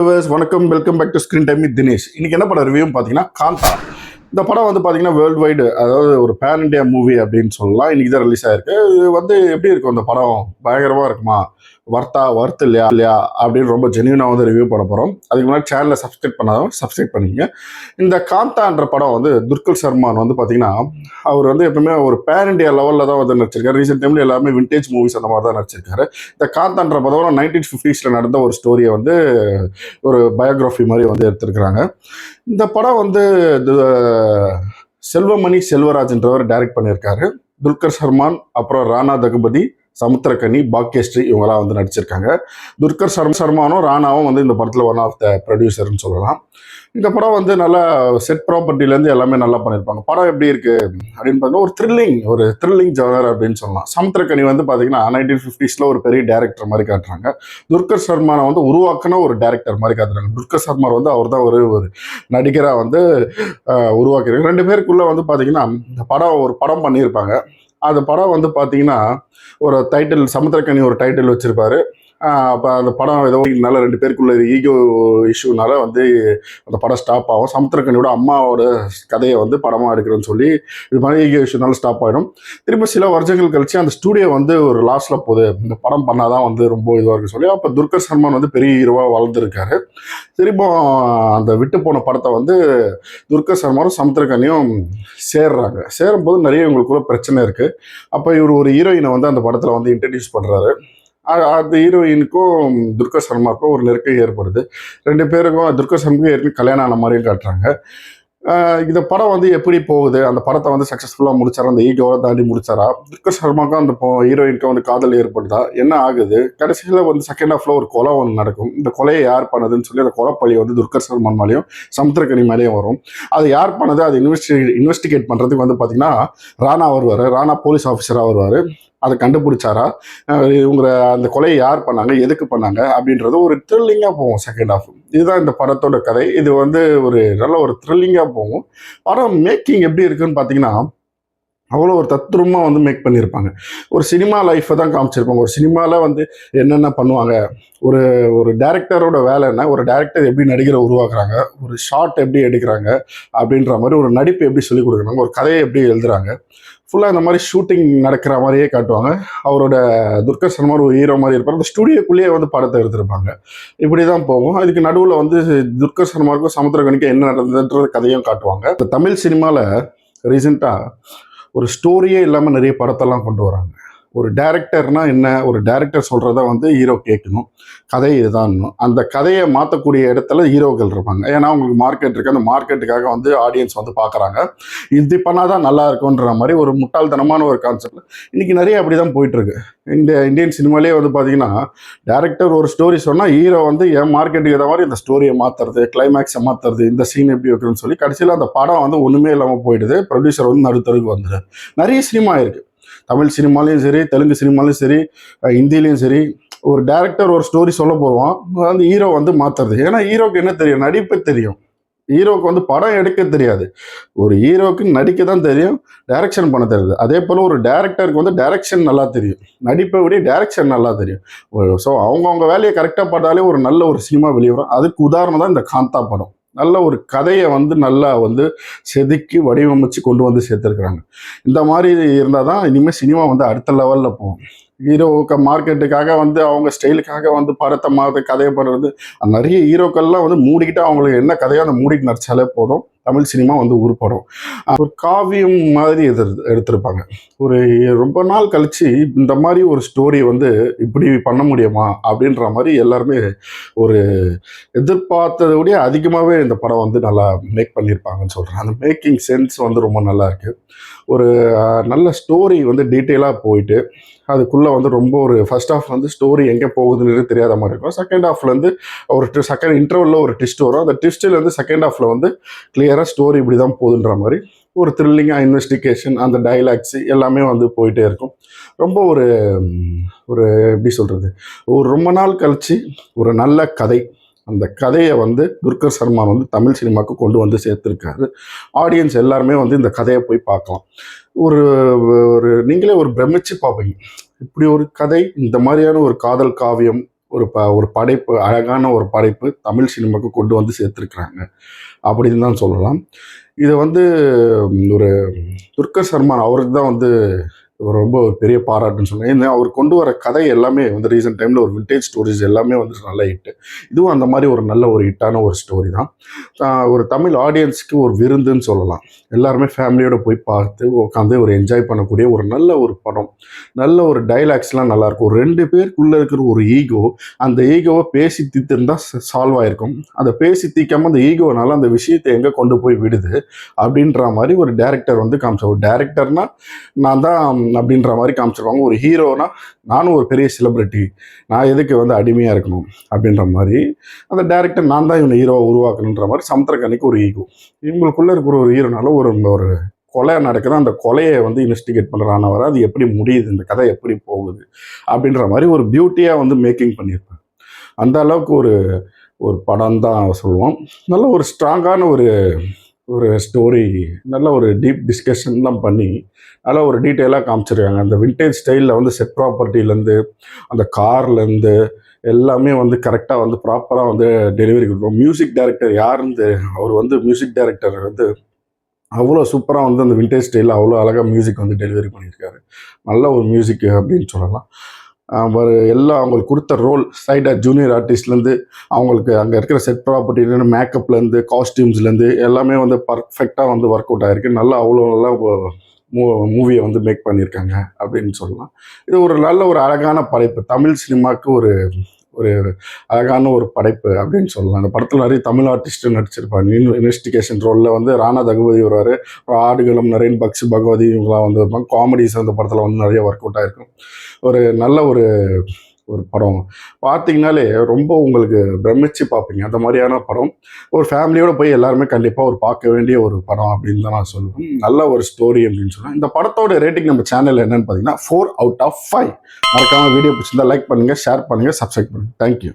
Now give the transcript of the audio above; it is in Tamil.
வணக்கம், welcome back to screen time with Dinesh. இன்னைக்கு என்ன படம் ரிவ்யூ பார்த்தீங்கன்னா காந்தா. இந்த படம் வந்து பார்த்தீங்கன்னா வேர்ல்டு வைடு, அதாவது ஒரு பேன் இண்டியா மூவி அப்படின்னு சொல்லலாம். இன்னைக்கு தான் ரிலீஸ் ஆயிருக்கு. இது வந்து எப்படி இருக்கும் இந்த படம்? பயங்கரமாக இருக்குமா? வர்த்து இல்லையா இல்லையா அப்படின்னு ரொம்ப ஜென்யூனாக வந்து ரிவ்யூ பண்ண போகிறோம். அதுக்கு முன்னாடி சேனலை சப்ஸ்கிரைப் பண்ணாதவங்க சப்ஸ்கிரைப் பண்ணிக்கங்க. இந்த காந்தான்ற படம் வந்து துல்கர் சல்மான் வந்து பார்த்தீங்கன்னா அவர் வந்து எப்பவுமே ஒரு பேன் இண்டியா லெவலில் தான் வந்து நடிச்சிருக்காரு. ரீசெண்ட் டைமில் எல்லாமே விண்டேஜ் மூவிஸ் அந்த மாதிரி தான் நடிச்சிருக்காரு. இந்த காந்தான்ற படம் 1950s நடந்த ஒரு ஸ்டோரியை வந்து ஒரு பயோகிராஃபி மாதிரி வந்து எடுத்திருக்கிறாங்க. இந்த படம் வந்து செல்வமணி செல்வராஜ்ன்றவர் டைரக்ட் பண்ணியிருக்காரு. துல்கர் சல்மான், அப்புறம் ராணா தகுபதி, சமுத்திரக்கனி, பாக்கியஸ்ரீ இவங்கெல்லாம் வந்து நடிச்சிருக்காங்க. துல்கர் சல்மானும் ராணாவும் வந்து இந்த படத்தில் ஒன் ஆஃப் த ப்ரொடியூசர்னு சொல்லலாம். இந்த படம் வந்து நல்லா செட் ப்ராப்பர்ட்டிலேருந்து எல்லாமே நல்லா பண்ணியிருப்பாங்க. படம் எப்படி இருக்கு அப்படின்னு பார்த்தீங்கன்னா ஒரு த்ரில்லிங் ஜானர் அப்படின்னு சொல்லலாம். சமுத்திரக்கனி வந்து பார்த்தீங்கன்னா 1950s ஒரு பெரிய டேரக்டர் மாதிரி காட்டுறாங்க. துல்கர் சல்மானை வந்து உருவாக்கின ஒரு டேரக்டர் மாதிரி காட்டுறாங்க. துல்கர் சல்மான் வந்து அவர் தான் ஒரு நடிகராக வந்து உருவாக்கியிருக்காங்க. ரெண்டு பேருக்குள்ள வந்து பார்த்தீங்கன்னா இந்த ஒரு படம் பண்ணியிருப்பாங்க. அந்த படம் வந்து பார்த்தீங்கன்னா ஒரு டைட்டில், சமுத்திரக்கனி ஒரு டைட்டில் வச்சிருப்பாரு. அப்போ அந்த படம் ஏதோ ரெண்டு பேருக்குள்ள ஈகோ இஷ்யூனால வந்து அந்த படம் ஸ்டாப் ஆகும். சமுத்திரக்கனியோட அம்மாவோட கதையை வந்து படமாக எடுக்கிறேன்னு சொல்லி இது மாதிரி ஈகோ இஷ்யூனால ஸ்டாப் ஆகிடும். திரும்ப சில வருஷங்கள் கழிச்சு அந்த ஸ்டூடியோ வந்து ஒரு லாஸ்ட்டில் போகுது, இந்த படம் பண்ணாதான் வந்து ரொம்ப இதுவாக இருக்குன்னு சொல்லி அப்போ துல்கர் சல்மான் வந்து பெரிய ஹீரோவாக வளர்ந்துருக்காரு. திரும்ப அந்த விட்டு போன படத்தை வந்து துல்கர் சல்மானும் சமுத்திரக்கனியும் சேரும்போது நிறைய இவங்களுக்குள்ள பிரச்சனை இருக்குது. அப்போ இவர் ஒரு ஹீரோயினை வந்து அந்த படத்தில் வந்து இன்ட்ரடியூஸ் பண்ணுறாரு. அந்த ஹீரோயினுக்கும் துல்கர் சல்மானுக்கும் ஒரு நெருக்கம் ஏற்படுது. ரெண்டு பேருக்கும் துல்கர் சல்மானுக்கும் ஏற்கனவே கல்யாணம் ஆன மாதிரியும் காட்டுறாங்க. இந்த படம் வந்து எப்படி போகுது, அந்த படத்தை வந்து சக்ஸஸ்ஃபுல்லாக முடிச்சாரா, அந்த ஈகோவை தாண்டி முடிச்சாரா, துல்கர் சல்மானுக்கும் அந்த ஹீரோயினுக்கும் வந்து காதல் ஏற்படுதா, என்ன ஆகுது, கடைசியில் வந்து செகண்ட் ஹாஃப்ல ஒரு கொலை ஒன்று நடக்கும். இந்த கொலையை யார் பண்ணதுன்னு சொல்லி அந்த கொலைப்பழி வந்து துல்கர் சல்மான் மேலேயும் சமுத்திரக்கனி மேலேயும் வரும். அது யார் பண்ணது, அது இன்வெஸ்டிகேட் பண்ணுறதுக்கு வந்து பார்த்தீங்கன்னா ராணா வருவார். ராணா போலீஸ் ஆஃபீஸராக வருவார். அதை கண்டுபிடிச்சாரா, இவங்க அந்த கொலையை யார் பண்ணாங்க, எதுக்கு பண்ணாங்க அப்படின்றது ஒரு த்ரில்லிங்காக போகும் செகண்ட் ஹாஃப். இதுதான் இந்த படத்தோட கதை. இது வந்து நல்ல ஒரு த்ரில்லிங்காக போகும். படம் மேக்கிங் எப்படி இருக்குன்னு பார்த்தீங்கன்னா அவ்வளோ ஒரு தத்ரூபமாக வந்து மேக் பண்ணியிருப்பாங்க. ஒரு சினிமா லைஃப்பை தான் காமிச்சிருப்பாங்க. ஒரு சினிமாவில் வந்து என்னென்ன பண்ணுவாங்க, ஒரு ஒரு டேரக்டரோட வேலை என்ன, ஒரு டேரக்டர் எப்படி நடிகரை உருவாக்குறாங்க, ஒரு ஷார்ட் எப்படி எடுக்கிறாங்க அப்படின்ற மாதிரி, ஒரு நடிப்பு எப்படி சொல்லிக் கொடுக்குறாங்க, ஒரு கதையை எப்படி எழுதுறாங்க, ஃபுல்லாக இந்த மாதிரி ஷூட்டிங் நடக்கிற மாதிரியே காட்டுவாங்க. அவரோட துல்கர் சல்மான் ஒரு ஹீரோ மாதிரி இருப்பார். அந்த ஸ்டூடியோக்குள்ளேயே வந்து படத்தை எடுத்திருப்பாங்க. இப்படி தான் போகும். இதுக்கு நடுவில் வந்து துல்கர் சல்மானுக்கும் சமுத்திரக்கனிக்கும் என்ன நடந்ததுன்ற கதையும் காட்டுவாங்க. இந்த தமிழ் சினிமாவில் ரீசெண்டாக ஒரு ஸ்டோரியே இல்லாமல் நிறைய படத்தெல்லாம் கொண்டு வராங்க. ஒரு டேரக்டர்னா என்ன, ஒரு டேரக்டர் சொல்கிறத வந்து ஹீரோ கேட்கணும், கதை இதுதான். அந்த கதையை மாற்றக்கூடிய இடத்துல ஹீரோக்கள் இருப்பாங்க. ஏன்னா அவங்களுக்கு மார்க்கெட் இருக்குது, அந்த மார்க்கெட்டுக்காக வந்து ஆடியன்ஸ் வந்து பார்க்குறாங்க. இது பண்ணாதான் நல்லா இருக்குன்ற மாதிரி ஒரு முட்டாள்தனமான ஒரு கான்செப்ட் இன்றைக்கி நிறைய அப்படி தான் போயிட்டுருக்கு. இந்த இந்தியன் சினிமாலே வந்து பார்த்தீங்கன்னா டேரக்டர் ஒரு ஸ்டோரி சொன்னால் ஹீரோ வந்து என் மார்க்கெட்டுக்கு ஏற்ற மாதிரி இந்த ஸ்டோரியை மாற்றுறது, கிளைமேக்ஸை மாற்றுறது, இந்த சீன் எப்படி வைக்கணும்னு சொல்லி கடைசியில் அந்த படம் வந்து ஒன்றுமே இல்லாமல் போயிடுது. ப்ரொடியூசர் வந்து நடுத்தருக்கு வந்துடுது. நிறைய சினிமா இருக்குது, தமிழ் சினிமாலையும் சரி, தெலுங்கு சினிமாலையும் சரி, ஹிந்திலையும் சரி. ஒரு டேரக்டர் ஒரு ஸ்டோரி சொல்ல போவான், அந்த ஹீரோ வந்து மாற்றுறது. ஏன்னா ஹீரோக்கு என்ன தெரியும், நடிப்பு தெரியும். ஹீரோக்கு வந்து படம் எடுக்க தெரியாது. ஒரு ஹீரோக்கு நடிக்க தான் தெரியும், டைரக்ஷன் பண்ண தெரியுது. அதே போல் ஒரு டேரக்டருக்கு வந்து டைரக்ஷன் நல்லா தெரியும், நடிப்பை விட டைரக்ஷன் நல்லா தெரியும். ஸோ அவங்கவுங்க வேலையை கரெக்டாக பார்த்தாலே ஒரு நல்ல ஒரு சினிமா வெளியே வரும். அதுக்கு உதாரணம் தான் இந்த காந்தா படம். நல்ல ஒரு கதையை வந்து நல்லா வந்து செதுக்கி வடிவமைச்சு கொண்டு வந்து சேர்த்துருக்குறாங்க. இந்த மாதிரி இருந்தால் தான் இனிமேல் சினிமா வந்து அடுத்த லெவலில் போகும். ஹீரோவுக்கு மார்க்கெட்டுக்காக வந்து அவங்க ஸ்டைலுக்காக வந்து படத்தை கதையை படுறது, நிறைய ஹீரோக்கள்லாம் வந்து மூடிக்கிட்டு அவங்களுக்கு என்ன கதையோ அந்த மூடிக்கு நடிச்சாலே போதும், தமிழ் சினிமா வந்து உருப்படும். ஒரு காவியம் மாதிரி எடுத்திருப்பாங்க. ஒரு ரொம்ப நாள் கழிச்சு இந்த மாதிரி ஒரு ஸ்டோரி வந்து இப்படி பண்ண முடியுமா அப்படின்ற மாதிரி எல்லாருமே ஒரு எதிர்பார்த்ததை விட அதிகமாகவே இந்த படம் வந்து நல்லா மேக் பண்ணியிருப்பாங்கன்னு சொல்கிறேன். அந்த மேக்கிங் சென்ஸ் வந்து ரொம்ப நல்லா இருக்குது. ஒரு நல்ல ஸ்டோரி வந்து டீட்டெயிலாக போயிட்டு அதுக்குள்ளே வந்து ரொம்ப ஒரு ஃபர்ஸ்ட் ஹாஃப் வந்து ஸ்டோரி எங்கே போகுதுன்னு தெரியாத மாதிரி இருக்கும். செகண்ட் ஹாஃப்லேருந்து ஒரு செகண்ட் இன்டர்வலில் ஒரு ட்விஸ்ட் வரும். அந்த ட்விஸ்ட்லேருந்து செகண்ட் ஹாஃபில் வந்து கிளியராக ஸ்டோரி இப்படி தான் போகுதுன்ற மாதிரி ஒரு த்ரில்லிங்காக இன்வெஸ்டிகேஷன், அந்த டைலாக்ஸு எல்லாமே வந்து போயிட்டே இருக்கும். ரொம்ப ஒரு ஒரு எப்படி சொல்கிறது, ஒரு ரொம்ப நாள் கழித்து ஒரு நல்ல கதை, அந்த கதையை வந்து துல்கர் சல்மான் வந்து தமிழ் சினிமாவுக்கு கொண்டு வந்து சேர்த்துருக்காரு. ஆடியன்ஸ் எல்லாருமே வந்து இந்த கதையை போய் பார்க்கலாம். ஒரு ஒரு நீங்களே ஒரு பிரமிச்சு பார்ப்பீங்க, இப்படி ஒரு கதை, இந்த மாதிரியான ஒரு காதல் காவியம் ஒரு படைப்பு, அழகான ஒரு படைப்பு தமிழ் சினிமாவுக்கு கொண்டு வந்து சேர்த்துருக்குறாங்க அப்படின்னு தான் சொல்லலாம். இதை வந்து ஒரு துல்கர் சல்மான் அவருக்கு தான் வந்து ரொம்ப ஒரு பெரிய பாராட்டுன்னு சொன்னேன். ஏன்னா அவர் கொண்டு வர கதை எல்லாமே வந்து ரீசெண்ட் டைமில் ஒரு விண்டேஜ் ஸ்டோரிஸ் எல்லாமே வந்து நல்ல ஹிட்டு. இதுவும் அந்த மாதிரி ஒரு நல்ல ஒரு ஹிட்டான ஒரு ஸ்டோரி தான். ஒரு தமிழ் ஆடியன்ஸ்க்கு ஒரு விருந்துன்னு சொல்லலாம். எல்லாருமே ஃபேமிலியோடு போய் பார்த்து உட்காந்து ஒரு என்ஜாய் பண்ணக்கூடிய ஒரு நல்ல ஒரு படம். நல்ல ஒரு டைலாக்ஸ்லாம் நல்லாயிருக்கும். ஒரு 2 பேருக்குள்ளே இருக்கிற ஒரு ஈகோ, அந்த ஈகோவை பேசி தீர்த்திருந்தா சால்வ் ஆகிருக்கும். அதை பேசி தீர்க்காமல் அந்த ஈகோனால அந்த விஷயத்தை எங்கே கொண்டு போய் விடுது அப்படின்ற மாதிரி ஒரு டேரக்டர் வந்து காமிச்சார். ஒரு டேரக்டர்னா நான் தான் அப்படின்ற மாதிரி காமிச்சிருவாங்க. ஒரு ஹீரோனா நானும் ஒரு பெரிய செலிபிரிட்டி, நான் எதுக்கு வந்து அடிமையாக இருக்கணும் அப்படின்ற மாதிரி அந்த டேரக்டர் நான் தான் இவனை ஹீரோவை உருவாக்கணுன்ற மாதிரி சமுத்திரக்கனிக்கு ஒரு ஈகோ. இவங்களுக்குள்ளே இருக்கிற ஒரு ஹீரோனால ஒரு கொலை நடக்குது. அந்த கொலையை வந்து இன்வெஸ்டிகேட் பண்ணுறான வர அது எப்படி முடியுது, இந்த கதை எப்படி போகுது அப்படின்ற மாதிரி ஒரு பியூட்டியாக வந்து மேக்கிங் பண்ணியிருப்பேன். அந்த அளவுக்கு ஒரு ஒரு படம் தான் சொல்லுவோம். நல்ல ஒரு ஸ்ட்ராங்கான ஒரு ஒரு ஸ்டோரி, நல்ல ஒரு டீப் டிஸ்கஷன்லாம் பண்ணி நல்லா ஒரு டீட்டெயிலாக காமிச்சிருக்காங்க. அந்த விண்டேஜ் ஸ்டைலில் வந்து செட் ப்ராப்பர்ட்டிலேருந்து அந்த கார்லேருந்து எல்லாமே வந்து கரெக்டாக வந்து ப்ராப்பராக வந்து டெலிவரி கொடுப்போம். மியூசிக் டைரக்டர் யாருன்னு அவர் வந்து மியூசிக் டைரக்டர் வந்து அவ்வளோ சூப்பராக வந்து அந்த விண்டேஜ் ஸ்டைலில் அவ்வளோ அழகாக மியூசிக் வந்து டெலிவரி பண்ணியிருக்காரு. நல்ல ஒரு மியூசிக் அப்படின்னு சொல்லலாம். எல்லாம் அவங்களுக்கு கொடுத்த ரோல் சைடாக ஜூனியர் ஆர்டிஸ்ட்லேருந்து அவங்களுக்கு அங்கே இருக்கிற செட் ப்ராப்பர்ட்டிலேருந்து மேக்கப்லேருந்து காஸ்டியூம்ஸ்லேருந்து எல்லாமே வந்து பர்ஃபெக்டாக வந்து ஒர்க் அவுட் ஆகிருக்கு. நல்லா அவ்வளோ நல்லா மூவியை வந்து மேக் பண்ணியிருக்காங்க அப்படின்னு சொல்லலாம். இது ஒரு நல்ல ஒரு அழகான படைப்பு. தமிழ் சினிமாவுக்கு ஒரு ஒரு அழகான ஒரு படைப்பு அப்படின்னு சொல்லலாம். அந்த படத்தில் நிறைய தமிழ் ஆர்டிஸ்ட்டு நடிச்சிருப்பாங்க. இன்வெஸ்டிகேஷன் ரோலில் வந்து ராணா தகுபதி வருவார். ஆடுகளம், நரேன், பக்ஷு பகவதி இவங்களாம் வந்து இருப்பாங்க. காமெடிஸ் அந்த படத்தில் வந்து நிறைய ஒர்க் அவுட் ஆகிருக்கும். ஒரு நல்ல ஒரு ஒரு படம் பார்த்தீங்கனாலே ரொம்ப உங்களுக்கு பிரமிச்சு பார்ப்பீங்க. அந்த மாதிரியான படம் ஒரு ஃபேமிலியோடு போய் எல்லாருமே கண்டிப்பாக ஒரு பார்க்க வேண்டிய ஒரு படம் அப்படின்னு தான் நான் சொல்லுவேன். நல்ல ஒரு ஸ்டோரி அப்படின்னு சொன்னேன். இந்த படத்தோட ரேட்டிங் நம்ம சேனல் என்னன்னு பார்த்தீங்கன்னா 4/5. மறக்காமல் வீடியோ பிடிச்சிருந்தா லைக் பண்ணுங்கள், ஷேர் பண்ணுங்கள், சப்ஸ்கிரைப் பண்ணுங்கள். தேங்க்யூ.